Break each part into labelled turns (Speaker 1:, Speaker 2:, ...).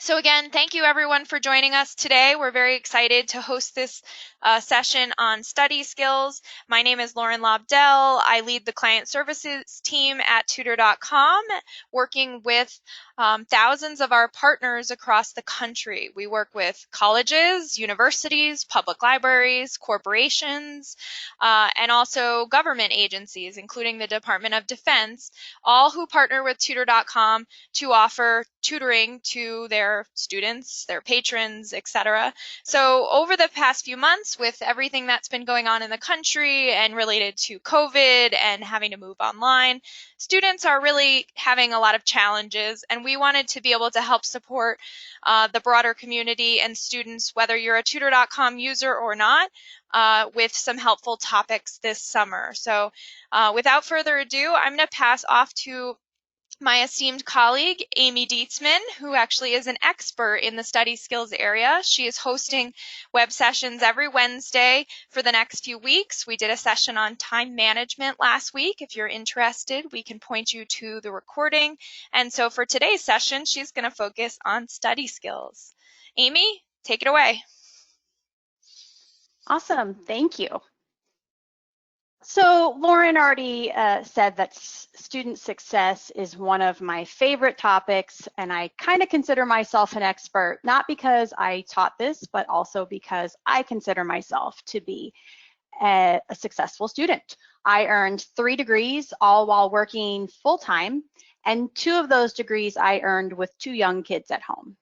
Speaker 1: So again, thank you everyone for joining us today. We're very excited to host this session on study skills. My name is Lauren Lobdell. I lead the client services team at Tutor.com, working with thousands of our partners across the country. We work with colleges, universities, public libraries, corporations, and also government agencies, including the Department of Defense, all who partner with Tutor.com to offer tutoring to their students, their patrons, etc. So over the past few months, with everything that's been going on in the country and related to COVID and having to move online, students are really having a lot of challenges, and we wanted to be able to help support the broader community and students, whether you're a Tutor.com user or not, with some helpful topics this summer. So without further ado, I'm going to pass off to my esteemed colleague, Amy Dietzman, who actually is an expert in the study skills area. She is hosting web sessions every Wednesday for the next few weeks. We did a session on time management last week. If you're interested, we can point you to the recording. And so for today's session, she's going to focus on study skills. Amy, take it away.
Speaker 2: Awesome, thank you. So Lauren already said that student success is one of my favorite topics, and I kind of consider myself an expert, not because I taught this, but also because I consider myself to be a successful student. I earned 3 degrees, all while working full-time, and 2 of those degrees I earned with 2 young kids at home.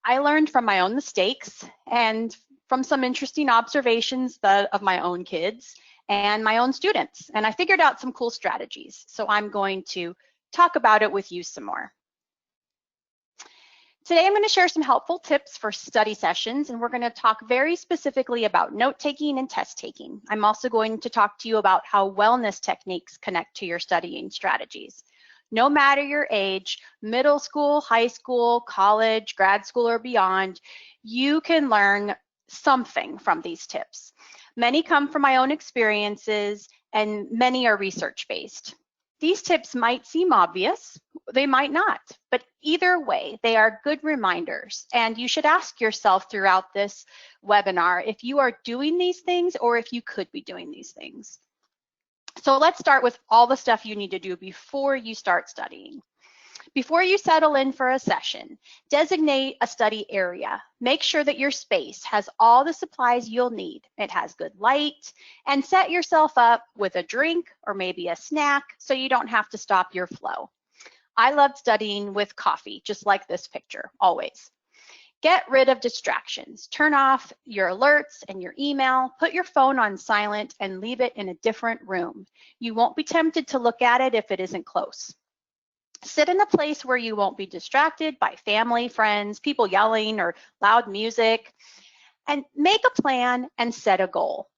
Speaker 2: I learned from my own mistakes and from some interesting observations of my own kids and my own students, and I figured out some cool strategies. So I'm going to talk about it with you some more. Today I'm going to share some helpful tips for study sessions, and we're going to talk very specifically about note-taking and test-taking. I'm also going to talk to you about how wellness techniques connect to your studying strategies. No matter your age, middle school, high school, college, grad school, or beyond, you can learn something from these tips. Many come from my own experiences, and many are research-based. These tips might seem obvious, they might not, but either way, they are good reminders, and you should ask yourself throughout this webinar if you are doing these things or if you could be doing these things. So let's start with all the stuff you need to do before you start studying. Before you settle in for a session, designate a study area. Make sure that your space has all the supplies you'll need. It has good light, and set yourself up with a drink or maybe a snack so you don't have to stop your flow. I loved studying with coffee, just like this picture, always. Get rid of distractions. Turn off your alerts and your email. Put your phone on silent and leave it in a different room. You won't be tempted to look at it if it isn't close. Sit in a place where you won't be distracted by family, friends, people yelling, or loud music. And make a plan and set a goal.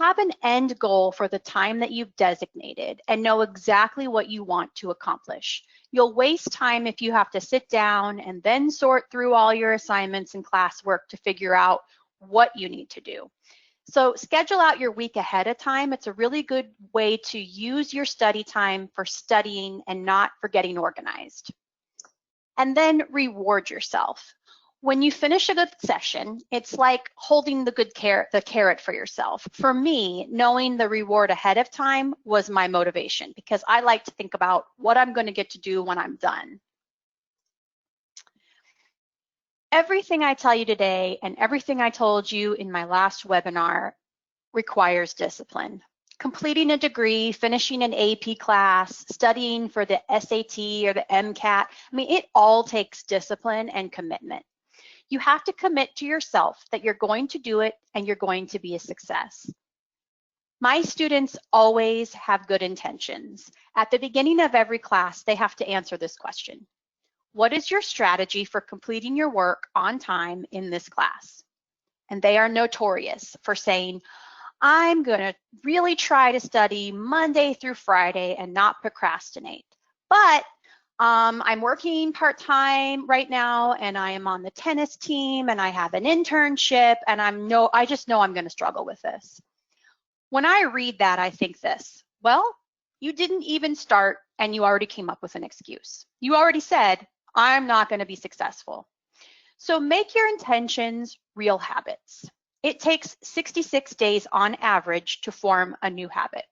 Speaker 2: Have an end goal for the time that you've designated and know exactly what you want to accomplish. You'll waste time if you have to sit down and then sort through all your assignments and classwork to figure out what you need to do. So schedule out your week ahead of time. It's a really good way to use your study time for studying and not for getting organized. And then reward yourself. When you finish a good session, it's like holding the carrot for yourself. For me, knowing the reward ahead of time was my motivation because I like to think about what I'm going to get to do when I'm done. Everything I tell you today and everything I told you in my last webinar requires discipline. Completing a degree, finishing an AP class, studying for the SAT or the MCAT, it all takes discipline and commitment. You have to commit to yourself that you're going to do it and you're going to be a success. My students always have good intentions. At the beginning of every class, they have to answer this question. What is your strategy for completing your work on time in this class? And they are notorious for saying, I'm going to really try to study Monday through Friday and not procrastinate. But I'm working part-time right now, and I am on the tennis team, and I have an internship, and I just know I'm going to struggle with this. When I read that, I think this, well, you didn't even start, and you already came up with an excuse. You already said, I'm not going to be successful. So make your intentions real habits. It takes 66 days on average to form a new habit.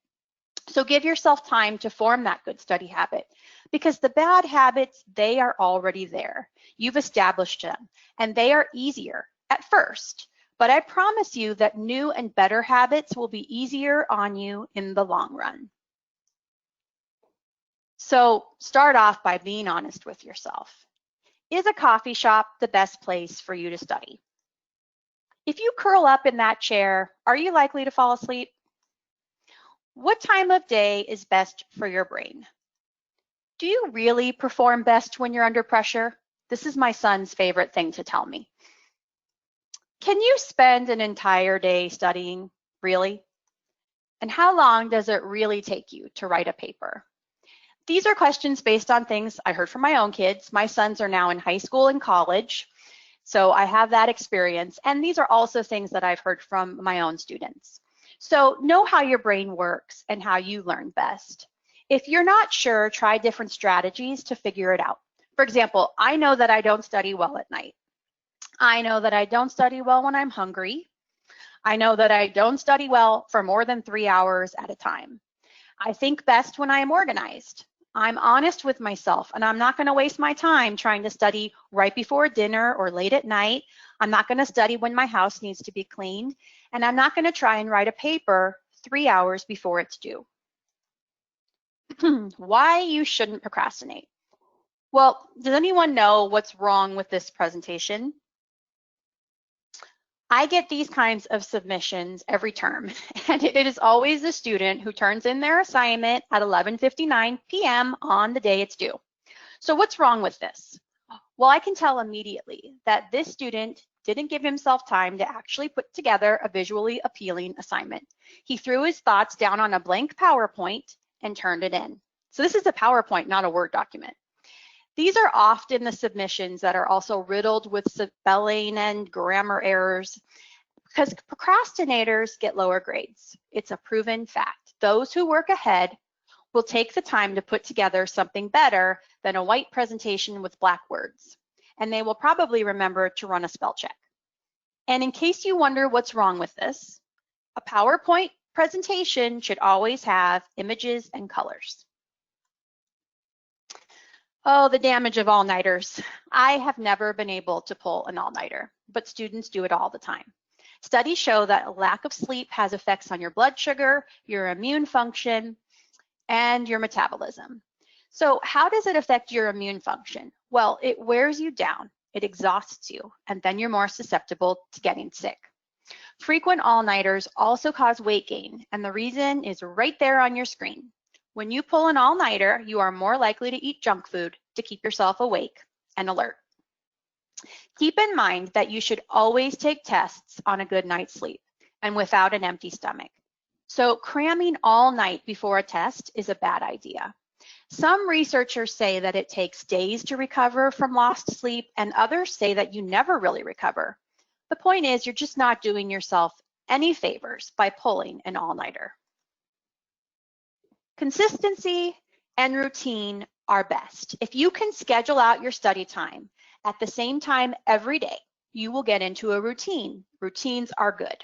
Speaker 2: So give yourself time to form that good study habit, because the bad habits, they are already there. You've established them, and they are easier at first. But I promise you that new and better habits will be easier on you in the long run. So start off by being honest with yourself. Is a coffee shop the best place for you to study? If you curl up in that chair, are you likely to fall asleep? What time of day is best for your brain? Do you really perform best when you're under pressure? This is my son's favorite thing to tell me. Can you spend an entire day studying, really? And how long does it really take you to write a paper? These are questions based on things I heard from my own kids. My sons are now in high school and college, so I have that experience. And these are also things that I've heard from my own students. So know how your brain works and how you learn best. If you're not sure, try different strategies to figure it out. For example, I know that I don't study well at night. I know that I don't study well when I'm hungry. I know that I don't study well for more than 3 hours at a time. I think best when I am organized. I'm honest with myself, and I'm not going to waste my time trying to study right before dinner or late at night. I'm not going to study when my house needs to be cleaned, and I'm not going to try and write a paper 3 hours before it's due. Why you shouldn't procrastinate? Well, does anyone know what's wrong with this presentation? I get these kinds of submissions every term, and it is always the student who turns in their assignment at 11:59 p.m. on the day it's due. So what's wrong with this? Well, I can tell immediately that this student didn't give himself time to actually put together a visually appealing assignment. He threw his thoughts down on a blank PowerPoint and turned it in. So this is a PowerPoint, not a Word document. These are often the submissions that are also riddled with spelling and grammar errors, because procrastinators get lower grades. It's a proven fact. Those who work ahead will take the time to put together something better than a white presentation with black words, and they will probably remember to run a spell check. And in case you wonder what's wrong with this, a PowerPoint presentation should always have images and colors. Oh, the damage of all-nighters. I have never been able to pull an all-nighter, but students do it all the time. Studies show that a lack of sleep has effects on your blood sugar, your immune function, and your metabolism. So how does it affect your immune function? Well, it wears you down, it exhausts you, and then you're more susceptible to getting sick. Frequent all-nighters also cause weight gain, and the reason is right there on your screen. When you pull an all-nighter, you are more likely to eat junk food to keep yourself awake and alert. Keep in mind that you should always take tests on a good night's sleep and without an empty stomach. So cramming all night before a test is a bad idea. Some researchers say that it takes days to recover from lost sleep, and others say that you never really recover. The point is, you're just not doing yourself any favors by pulling an all-nighter. Consistency and routine are best. If you can schedule out your study time at the same time every day, you will get into a routine. Routines are good.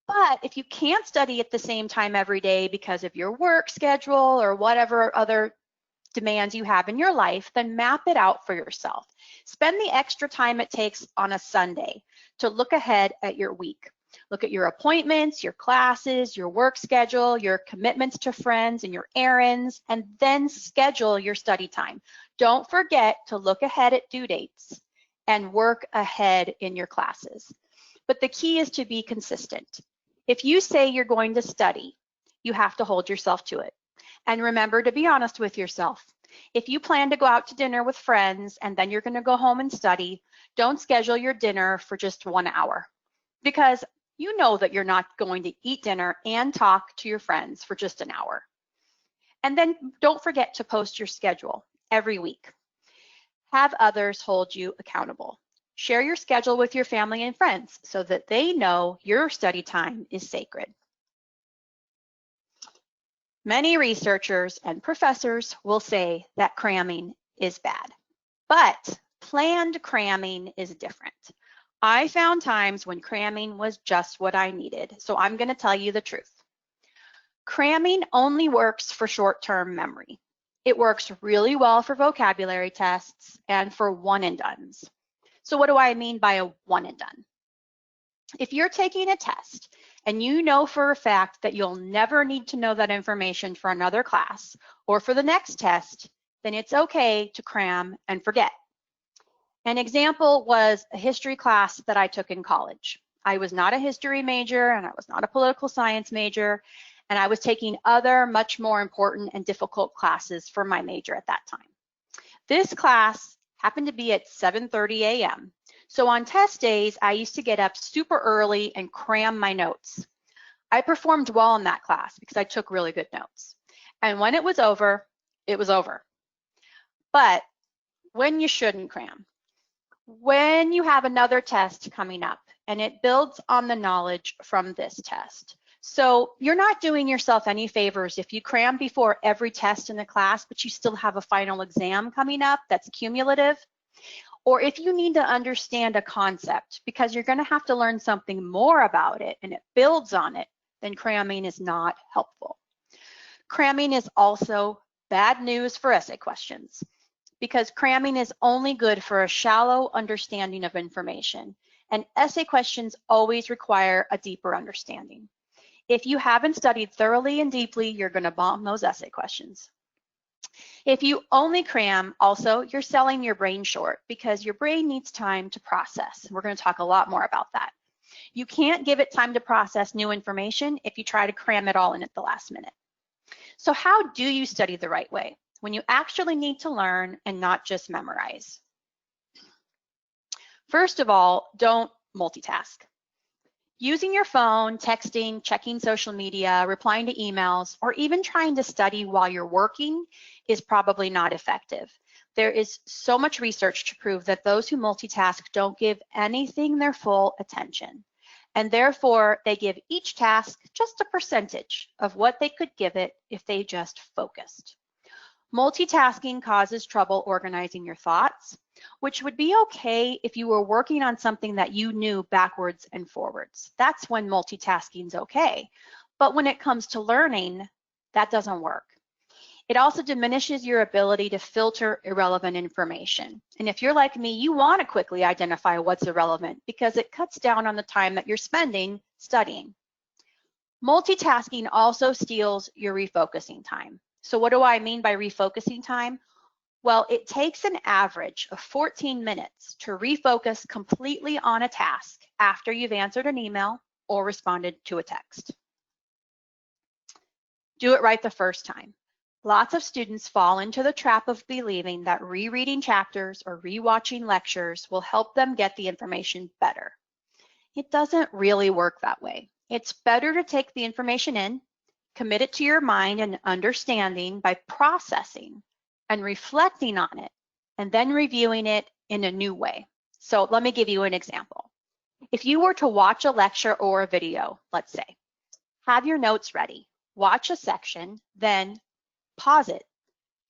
Speaker 2: But if you can't study at the same time every day because of your work schedule or whatever other demands you have in your life, then map it out for yourself. Spend the extra time it takes on a Sunday to look ahead at your week. Look at your appointments, your classes, your work schedule, your commitments to friends, and your errands, and then schedule your study time. Don't forget to look ahead at due dates and work ahead in your classes. But the key is to be consistent. If you say you're going to study, you have to hold yourself to it. And remember to be honest with yourself. If you plan to go out to dinner with friends and then you're going to go home and study, don't schedule your dinner for just 1 hour, because you know that you're not going to eat dinner and talk to your friends for just an hour. And then don't forget to post your schedule every week. Have others hold you accountable. Share your schedule with your family and friends so that they know your study time is sacred. Many researchers and professors will say that cramming is bad, but Planned cramming is different. I found times when cramming was just what I needed, so I'm going to tell you the truth. Cramming only works for short-term memory. It works really well for vocabulary tests and for one and dones. So what do I mean by a one and done? If you're taking a test and you know for a fact that you'll never need to know that information for another class or for the next test, then it's okay to cram and forget. An example was a history class that I took in college. I was not a history major and I was not a political science major, and I was taking other much more important and difficult classes for my major at that time. This class happened to be at 7:30 a.m. So on test days, I used to get up super early and cram my notes. I performed well in that class because I took really good notes. And when it was over, it was over. But when you shouldn't cram, when you have another test coming up and it builds on the knowledge from this test. So you're not doing yourself any favors if you cram before every test in the class, but you still have a final exam coming up that's cumulative. Or if you need to understand a concept because you're going to have to learn something more about it and it builds on it, then cramming is not helpful. Cramming is also bad news for essay questions because cramming is only good for a shallow understanding of information, and essay questions always require a deeper understanding. If you haven't studied thoroughly and deeply, you're going to bomb those essay questions. If you only cram, also, you're selling your brain short because your brain needs time to process. We're going to talk a lot more about that. You can't give it time to process new information if you try to cram it all in at the last minute. So how do you study the right way when you actually need to learn and not just memorize? First of all, don't multitask. Using your phone, texting, checking social media, replying to emails, or even trying to study while you're working is probably not effective. There is so much research to prove that those who multitask don't give anything their full attention, and therefore they give each task just a percentage of what they could give it if they just focused. Multitasking causes trouble organizing your thoughts, which would be okay if you were working on something that you knew backwards and forwards. That's when multitasking's okay. But when it comes to learning, that doesn't work. It also diminishes your ability to filter irrelevant information. And if you're like me, you want to quickly identify what's irrelevant because it cuts down on the time that you're spending studying. Multitasking also steals your refocusing time. So what do I mean by refocusing time? Well, it takes an average of 14 minutes to refocus completely on a task after you've answered an email or responded to a text. Do it right the first time. Lots of students fall into the trap of believing that rereading chapters or rewatching lectures will help them get the information better. It doesn't really work that way. It's better to take the information in, commit it to your mind and understanding by processing and reflecting on it, and then reviewing it in a new way. So let me give you an example. If you were to watch a lecture or a video, let's say, have your notes ready, watch a section, then pause it.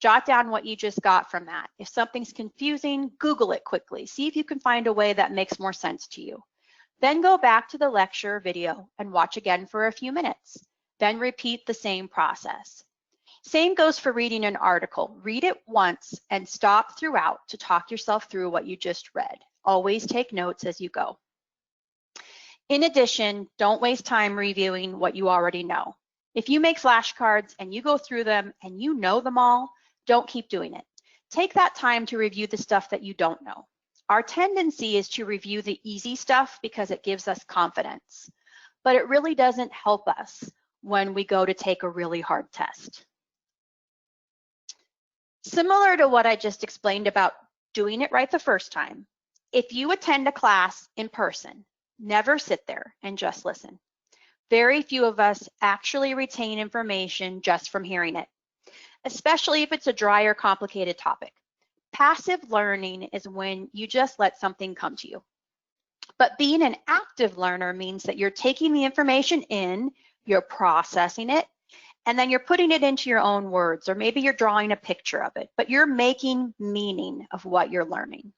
Speaker 2: Jot down what you just got from that. If something's confusing, Google it quickly. See if you can find a way that makes more sense to you. Then go back to the lecture or video and watch again for a few minutes. Then repeat the same process. Same goes for reading an article. Read it once and stop throughout to talk yourself through what you just read. Always take notes as you go. In addition, don't waste time reviewing what you already know. If you make flashcards and you go through them and you know them all, don't keep doing it. Take that time to review the stuff that you don't know. Our tendency is to review the easy stuff because it gives us confidence, but it really doesn't help us when we go to take a really hard test. Similar to what I just explained about doing it right the first time, if you attend a class in person, never sit there and just listen. Very few of us actually retain information just from hearing it, especially if it's a dry or complicated topic. Passive learning is when you just let something come to you. But being an active learner means that you're taking the information in, you're processing it, and then you're putting it into your own words, or maybe you're drawing a picture of it, but you're making meaning of what you're learning.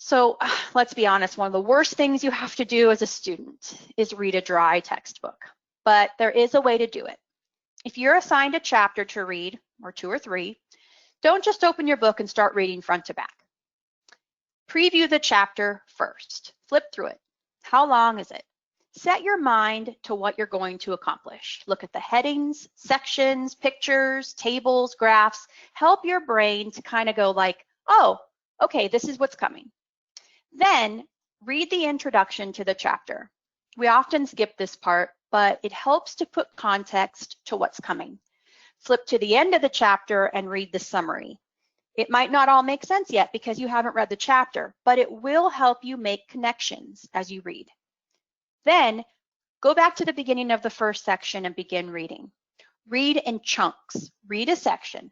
Speaker 2: So let's be honest, one of the worst things you have to do as a student is read a dry textbook, but there is a way to do it. If you're assigned a chapter to read, or 2 or 3, don't just open your book and start reading front to back. Preview the chapter first. Flip through it. How long is it? Set your mind to what you're going to accomplish. Look at the headings, sections, pictures, tables, graphs. Help your brain to kind of go like, oh, okay, this is what's coming. Then read the introduction to the chapter. We often skip this part, but it helps to put context to what's coming. Flip to the end of the chapter and read the summary. It might not all make sense yet because you haven't read the chapter, but it will help you make connections as you read. Then go back to the beginning of the first section and begin reading. Read in chunks. Read a section.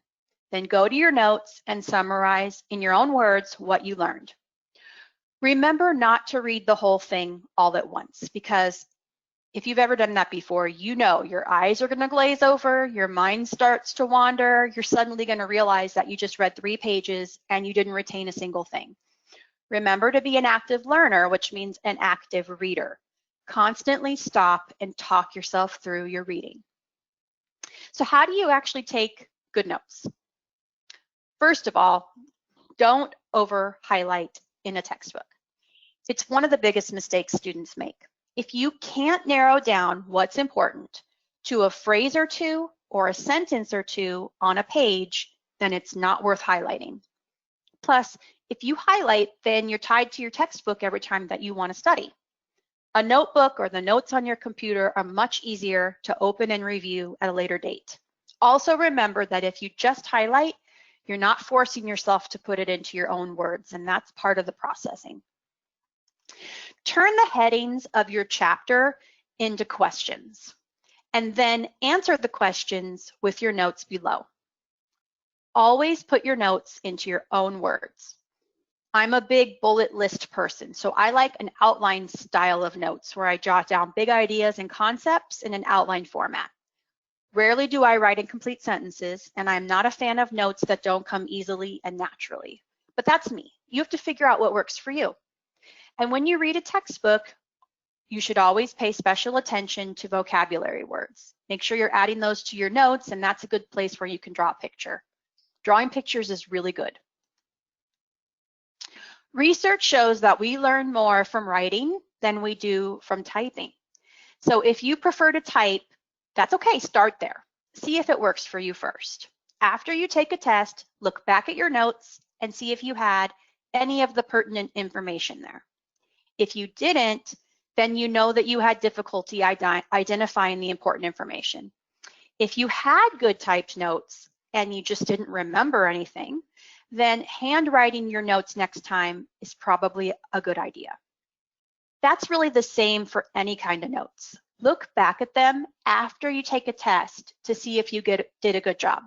Speaker 2: Then go to your notes and summarize in your own words what you learned. Remember not to read the whole thing all at once, because if you've ever done that before, you know your eyes are going to glaze over, your mind starts to wander, you're suddenly going to realize that you just read 3 pages and you didn't retain a single thing. Remember to be an active learner, which means an active reader. Constantly stop and talk yourself through your reading. So how do you actually take good notes? First of all, don't over highlight in a textbook. It's one of the biggest mistakes students make. If you can't narrow down what's important to a phrase or 2 or a sentence or 2 on a page, then it's not worth highlighting. Plus, if you highlight, then you're tied to your textbook every time that you want to study. A notebook or the notes on your computer are much easier to open and review at a later date. Also remember that if you just highlight, you're not forcing yourself to put it into your own words, and that's part of the processing. Turn the headings of your chapter into questions, and then answer the questions with your notes below. Always put your notes into your own words. I'm a big bullet list person, so I like an outline style of notes where I jot down big ideas and concepts in an outline format. Rarely do I write in complete sentences, and I'm not a fan of notes that don't come easily and naturally. But that's me. You have to figure out what works for you. And when you read a textbook, you should always pay special attention to vocabulary words. Make sure you're adding those to your notes, and that's a good place where you can draw a picture. Drawing pictures is really good. Research shows that we learn more from writing than we do from typing. So if you prefer to type, that's okay, start there. See if it works for you first. After you take a test, look back at your notes and see if you had any of the pertinent information there. If you didn't, then you know that you had difficulty identifying the important information. If you had good typed notes and you just didn't remember anything, then handwriting your notes next time is probably a good idea. That's really the same for any kind of notes. Look back at them after you take a test to see if you did a good job.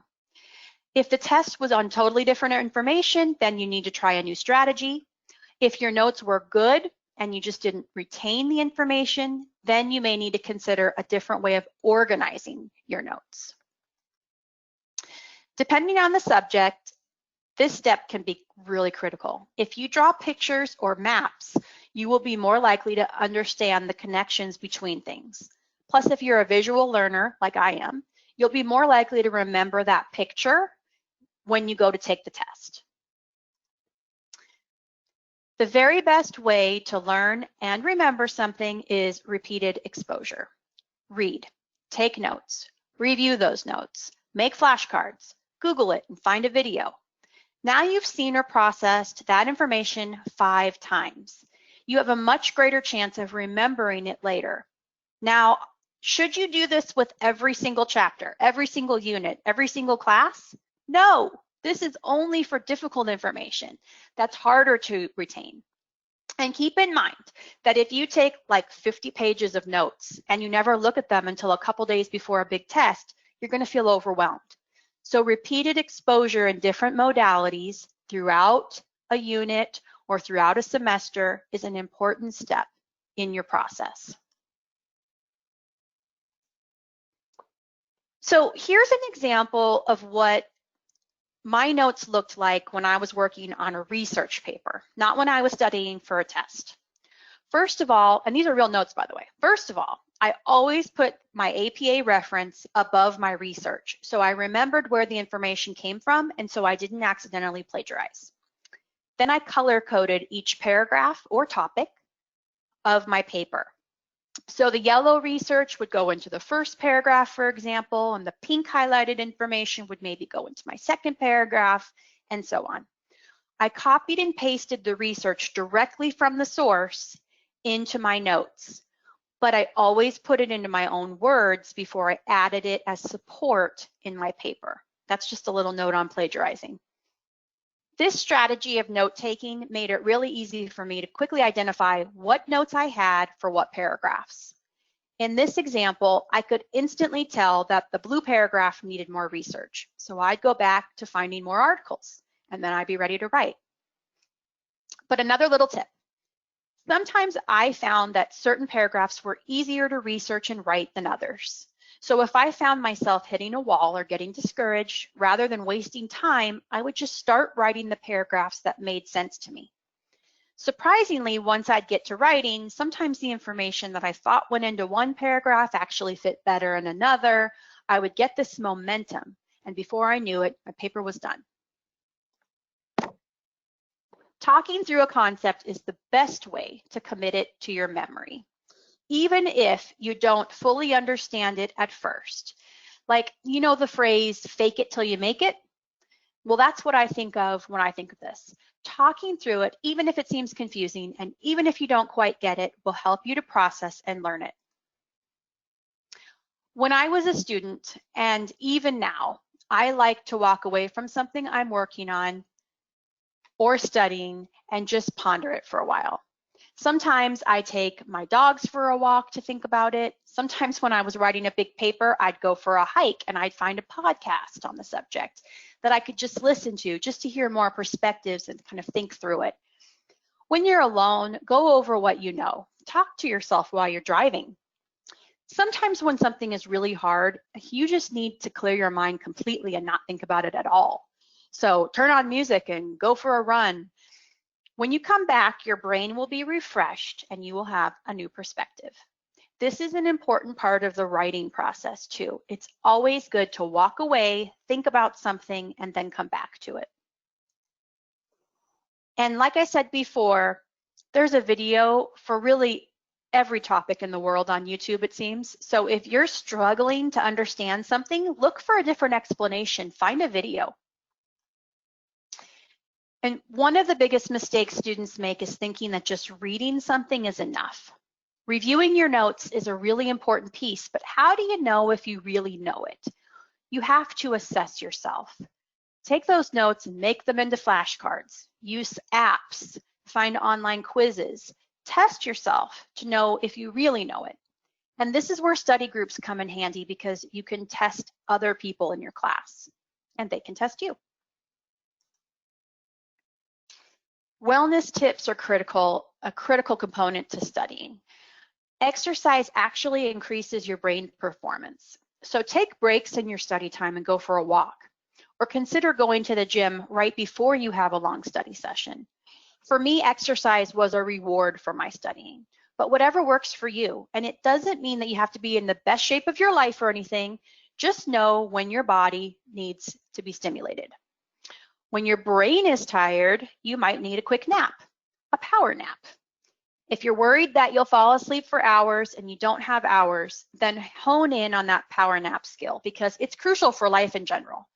Speaker 2: If the test was on totally different information, then you need to try a new strategy. If your notes were good and you just didn't retain the information, then you may need to consider a different way of organizing your notes. Depending on the subject, this step can be really critical. If you draw pictures or maps, you will be more likely to understand the connections between things. Plus, if you're a visual learner, like I am, you'll be more likely to remember that picture when you go to take the test. The very best way to learn and remember something is repeated exposure. Read, take notes, review those notes, make flashcards, Google it and find a video. Now you've seen or processed that information 5 times. You have a much greater chance of remembering it later. Now, should you do this with every single chapter, every single unit, every single class? No, this is only for difficult information that's harder to retain. And keep in mind that if you take like 50 pages of notes and you never look at them until a couple days before a big test, you're going to feel overwhelmed. So repeated exposure in different modalities throughout a unit or throughout a semester is an important step in your process. So here's an example of what my notes looked like when I was working on a research paper, not when I was studying for a test. First of all, and these are real notes, by the way. First of all, I always put my APA reference above my research, so I remembered where the information came from, and so I didn't accidentally plagiarize. Then I color-coded each paragraph or topic of my paper. So the yellow research would go into the first paragraph, for example, and the pink highlighted information would maybe go into my second paragraph, and so on. I copied and pasted the research directly from the source into my notes, but I always put it into my own words before I added it as support in my paper. That's just a little note on plagiarizing. This strategy of note-taking made it really easy for me to quickly identify what notes I had for what paragraphs. In this example, I could instantly tell that the blue paragraph needed more research, so I'd go back to finding more articles, and then I'd be ready to write. But another little tip. Sometimes I found that certain paragraphs were easier to research and write than others. So if I found myself hitting a wall or getting discouraged, rather than wasting time, I would just start writing the paragraphs that made sense to me. Surprisingly, once I'd get to writing, sometimes the information that I thought went into one paragraph actually fit better in another. I would get this momentum, and before I knew it, my paper was done. Talking through a concept is the best way to commit it to your memory, even if you don't fully understand it at first. Like, you know the phrase, fake it till you make it? Well, that's what I think of when I think of this. Talking through it, even if it seems confusing, and even if you don't quite get it, will help you to process and learn it. When I was a student, and even now, I like to walk away from something I'm working on or studying and just ponder it for a while. Sometimes I take my dogs for a walk to think about it. Sometimes when I was writing a big paper, I'd go for a hike and I'd find a podcast on the subject that I could just listen to just to hear more perspectives and kind of think through it. When you're alone, go over what you know. Talk to yourself while you're driving. Sometimes when something is really hard, you just need to clear your mind completely and not think about it at all. So turn on music and go for a run. When you come back, your brain will be refreshed and you will have a new perspective. This is an important part of the writing process too. It's always good to walk away, think about something, and then come back to it. And like I said before, there's a video for really every topic in the world on YouTube, it seems. So if you're struggling to understand something, look for a different explanation, find a video. And one of the biggest mistakes students make is thinking that just reading something is enough. Reviewing your notes is a really important piece, but how do you know if you really know it? You have to assess yourself. Take those notes and make them into flashcards. Use apps, find online quizzes. Test yourself to know if you really know it. And this is where study groups come in handy because you can test other people in your class and they can test you. Wellness tips are a critical component to studying. Exercise actually increases your brain performance. So take breaks in your study time and go for a walk, or consider going to the gym right before you have a long study session. For me, exercise was a reward for my studying, but whatever works for you. And it doesn't mean that you have to be in the best shape of your life or anything. Just know when your body needs to be stimulated. When your brain is tired, you might need a quick nap, a power nap. If you're worried that you'll fall asleep for hours and you don't have hours, then hone in on that power nap skill because it's crucial for life in general.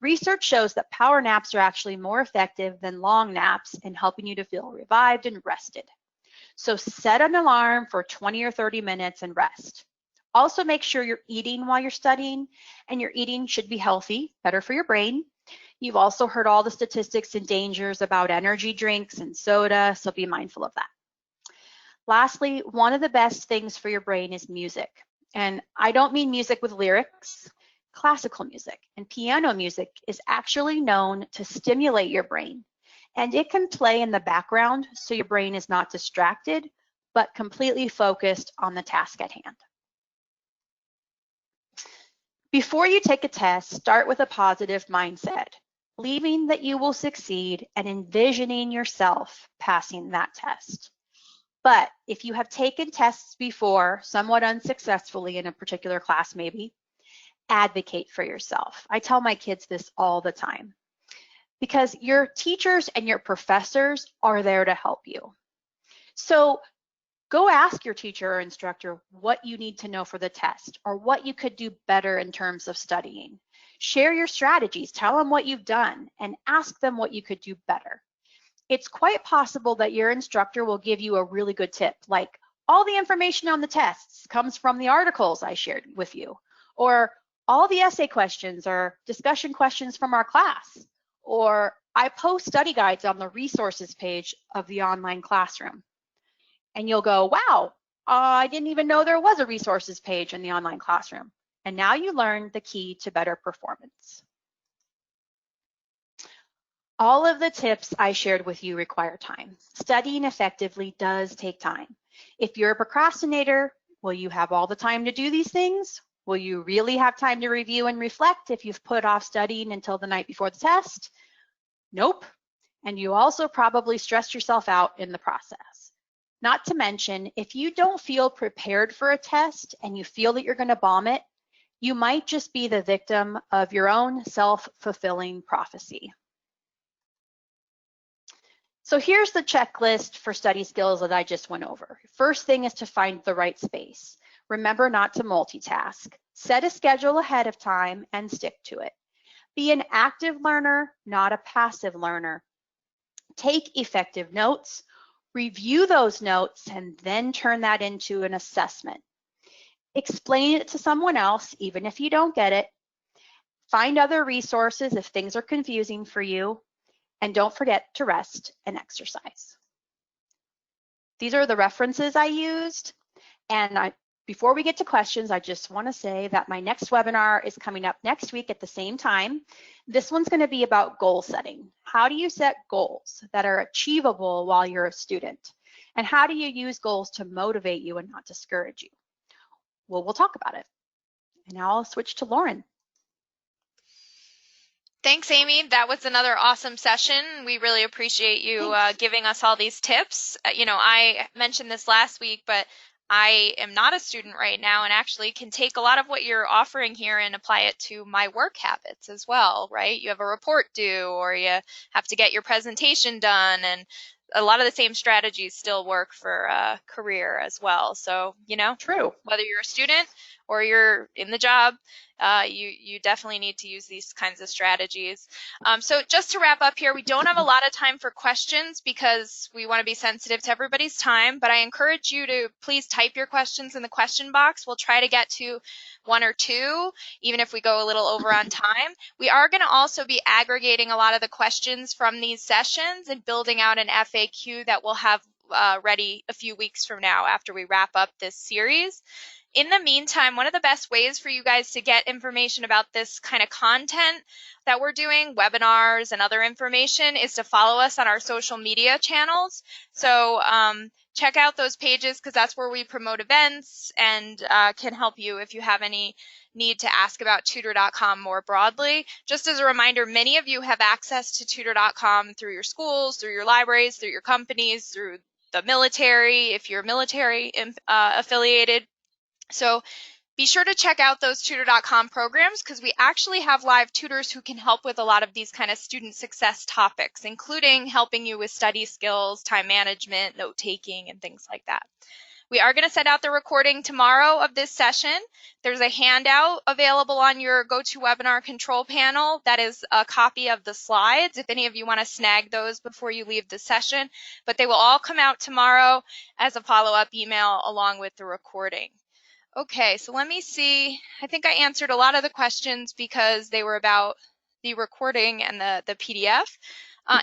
Speaker 2: Research shows that power naps are actually more effective than long naps in helping you to feel revived and rested. So set an alarm for 20 or 30 minutes and rest. Also make sure you're eating while you're studying, and your eating should be healthy, better for your brain. You've also heard all the statistics and dangers about energy drinks and soda, so be mindful of that. Lastly, one of the best things for your brain is music. And I don't mean music with lyrics. Classical music and piano music is actually known to stimulate your brain. And it can play in the background so your brain is not distracted, but completely focused on the task at hand. Before you take a test, start with a positive mindset. believing that you will succeed and envisioning yourself passing that test. But if you have taken tests before, somewhat unsuccessfully in a particular class maybe, advocate for yourself. I tell my kids this all the time because your teachers and your professors are there to help you. So go ask your teacher or instructor what you need to know for the test or what you could do better in terms of studying. Share your strategies, tell them what you've done, and ask them what you could do better. It's quite possible that your instructor will give you a really good tip, like all the information on the tests comes from the articles I shared with you, or all the essay questions or discussion questions from our class, or I post study guides on the resources page of the online classroom. And you'll go, wow, I didn't even know there was a resources page in the online classroom. And now you learned the key to better performance. All of the tips I shared with you require time. Studying effectively does take time. If you're a procrastinator, will you have all the time to do these things? Will you really have time to review and reflect if you've put off studying until the night before the test? Nope. And you also probably stressed yourself out in the process. Not to mention, if you don't feel prepared for a test and you feel that you're going to bomb it, you might just be the victim of your own self-fulfilling prophecy. So here's the checklist for study skills that I just went over. First thing is to find the right space. Remember not to multitask. Set a schedule ahead of time and stick to it. Be an active learner, not a passive learner. Take effective notes, review those notes, and then turn that into an assessment. Explain it to someone else, even if you don't get it. Find other resources if things are confusing for you. And don't forget to rest and exercise. These are the references I used. And before we get to questions, I just want to say that my next webinar is coming up next week at the same time. This one's going to be about goal setting. How do you set goals that are achievable while you're a student? And how do you use goals to motivate you and not discourage you? Well, we'll talk about it. And now I'll switch to Lauren.
Speaker 1: Thanks, Amy. That was another awesome session. We really appreciate you giving us all these tips. I mentioned this last week, but I am not a student right now and actually can take a lot of what you're offering here and apply it to my work habits as well, right? You have a report due or you have to get your presentation done, and a lot of the same strategies still work for a career as well. So,
Speaker 2: True.
Speaker 1: Whether you're a student or you're in the job, you definitely need to use these kinds of strategies. So just to wrap up here, we don't have a lot of time for questions because we want to be sensitive to everybody's time, but I encourage you to please type your questions in the question box. We'll try to get to one or two, even if we go a little over on time. We are going to also be aggregating a lot of the questions from these sessions and building out an FAQ that we'll have ready a few weeks from now after we wrap up this series. In the meantime, one of the best ways for you guys to get information about this kind of content that we're doing, webinars and other information, is to follow us on our social media channels. So check out those pages because that's where we promote events and can help you if you have any need to ask about Tutor.com more broadly. Just as a reminder, many of you have access to Tutor.com through your schools, through your libraries, through your companies, through the military, if you're military affiliated. So be sure to check out those Tutor.com programs because we actually have live tutors who can help with a lot of these kind of student success topics, including helping you with study skills, time management, note-taking, and things like that. We are going to send out the recording tomorrow of this session. There's a handout available on your GoToWebinar control panel that is a copy of the slides if any of you want to snag those before you leave the session. But they will all come out tomorrow as a follow-up email along with the recording. Okay, so let me see. I think I answered a lot of the questions because they were about the recording and the PDF.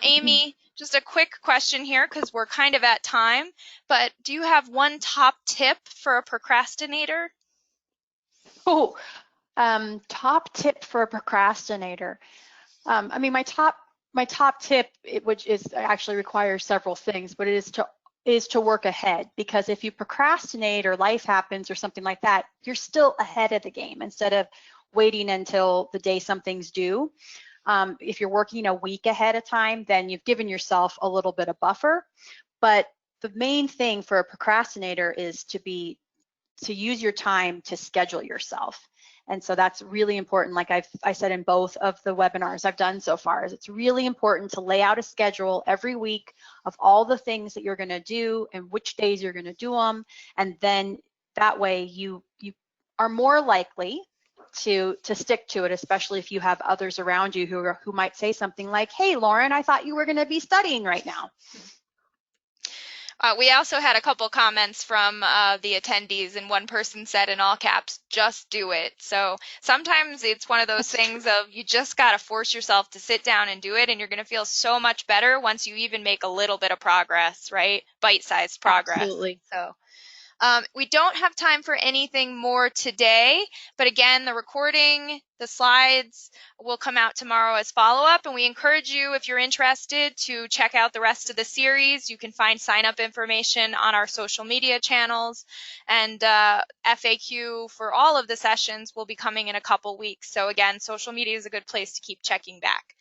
Speaker 1: Amy, just a quick question here because we're kind of at time, but do you have one top tip for a procrastinator?
Speaker 2: Oh, top tip for a procrastinator. I mean, my top tip, which actually requires several things, but it is to work ahead, because if you procrastinate or life happens or something like that, you're still ahead of the game instead of waiting until the day something's due. If you're working a week ahead of time, then you've given yourself a little bit of buffer. But the main thing for a procrastinator is to use your time to schedule yourself. And so that's really important. Like I said in both of the webinars I've done so far, is it's really important to lay out a schedule every week of all the things that you're going to do and which days you're going to do them. And then that way you are more likely to stick to it, especially if you have others around you who might say something like, "Hey, Lauren, I thought you were going to be studying right now."
Speaker 1: We also had a couple comments from the attendees, and one person said in all caps, "Just do it." So sometimes it's one of those things of you just got to force yourself to sit down and do it, and you're going to feel so much better once you even make a little bit of progress, right? Bite-sized progress.
Speaker 2: Absolutely.
Speaker 1: So we don't have time for anything more today, but again, the recording, the slides will come out tomorrow as follow-up, and we encourage you, if you're interested, to check out the rest of the series. You can find sign-up information on our social media channels, and FAQ for all of the sessions will be coming in a couple weeks. So again, social media is a good place to keep checking back.